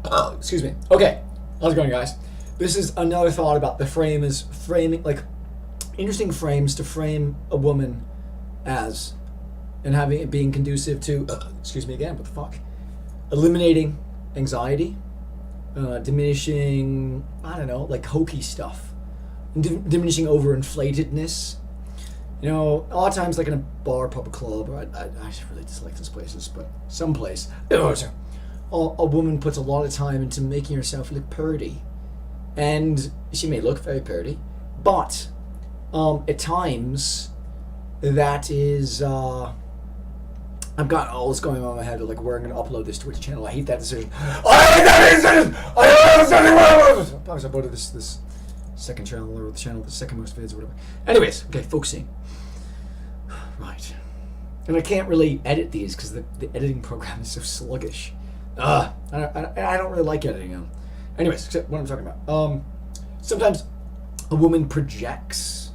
Excuse me. Okay, how's it going, guys? This is another thought about the frame is framing, like interesting frames to frame a woman as, and having it being conducive to, excuse me again, what the fuck? Eliminating anxiety, diminishing, I don't know, like hokey stuff, diminishing overinflatedness. You know, a lot of times, like in a bar, pub, club, I really dislike those places, but someplace, a woman puts a lot of time into making herself look pretty. And she may look very pretty, but at times, that is, I've got all this going on in my head, like where I'm going to upload this Twitch channel. I hate that decision. I hate that decision! I hate that decision! Probably uploaded this second channel, or the channel with the second most vids, or whatever. Anyways, okay, focusing. Right. And I can't really edit these because the editing program is so sluggish. I don't really like editing them. Anyways, what I'm talking about. Sometimes a woman projects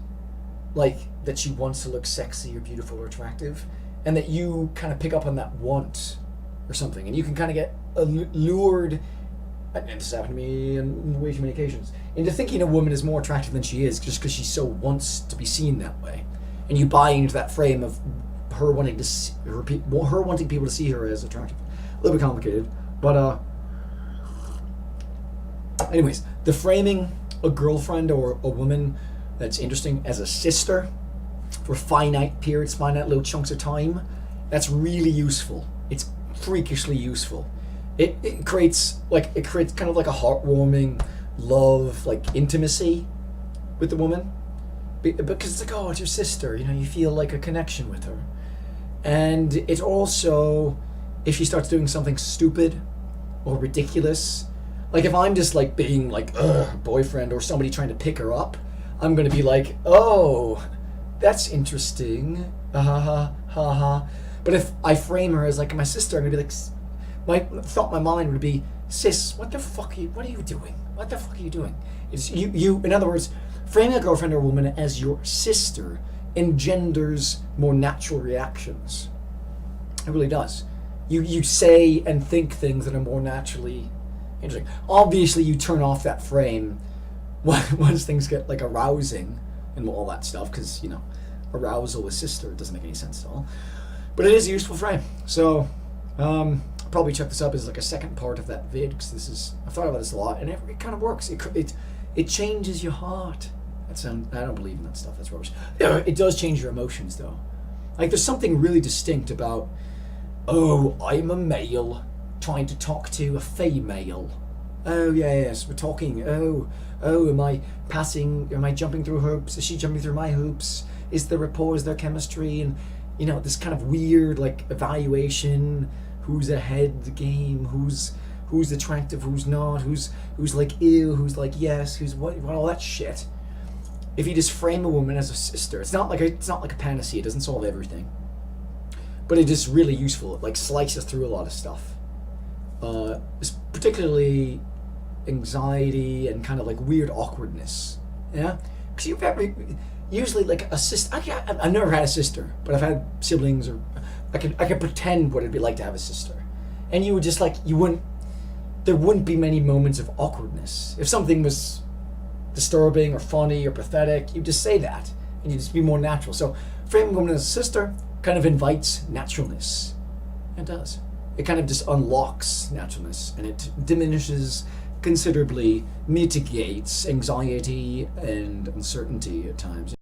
like that she wants to look sexy or beautiful or attractive, and that you kind of pick up on that want or something, and you can kind of get lured, and this happened to me on way too many occasions, into thinking a woman is more attractive than she is just because she so wants to be seen that way, and you buy into that frame of her wanting to see, her wanting people to see her as attractive. A little bit complicated, but anyways, the framing a girlfriend or a woman that's interesting as a sister for finite periods, finite little chunks of time, that's really useful. It's freakishly useful. It creates kind of like a heartwarming love, like intimacy with the woman, because it's like, oh, it's your sister, you know, you feel like a connection with her. And it also, if she starts doing something stupid or ridiculous, like if I'm just like being like boyfriend or somebody trying to pick her up, I'm gonna be like, oh, that's interesting, ha ha ha ha. But if I frame her as like my sister, I'm gonna be like, my mind would be, sis, what are you doing? What the fuck are you doing? It's you. In other words, framing a girlfriend or a woman as your sister engenders more natural reactions. It really does. You say and think things that are more naturally interesting. Obviously, you turn off that frame once things get like arousing and all that stuff, because you know, arousal with sister doesn't make any sense at all. But it is a useful frame. So I'll probably check this up as like a second part of that vid, because I've thought about this a lot, and it kind of works. It changes your heart. I don't believe in that stuff. That's rubbish. It does change your emotions though. Like there's something really distinct about, oh, I'm a male trying to talk to a female. Oh yes, we're talking. Oh, am I jumping through hoops? Is she jumping through my hoops? Is there rapport? Is there chemistry? And you know, this kind of weird like evaluation. Who's ahead of the game? Who's attractive? Who's not? Who's like ew? Who's like yes? Who's what? All that shit. If you just frame a woman as a sister, it's not like a panacea. It doesn't solve everything, but it is really useful. It like slices through a lot of stuff. It's particularly anxiety and kind of like weird awkwardness. Yeah, because usually like a sister. I've never had a sister, but I've had siblings, or I could pretend what it'd be like to have a sister, and you would just like there wouldn't be many moments of awkwardness. If something was disturbing or funny or pathetic, you just say that, and you just be more natural. So framing a woman as a sister kind of invites naturalness. It does. It kind of just unlocks naturalness, and it diminishes considerably, mitigates anxiety and uncertainty at times.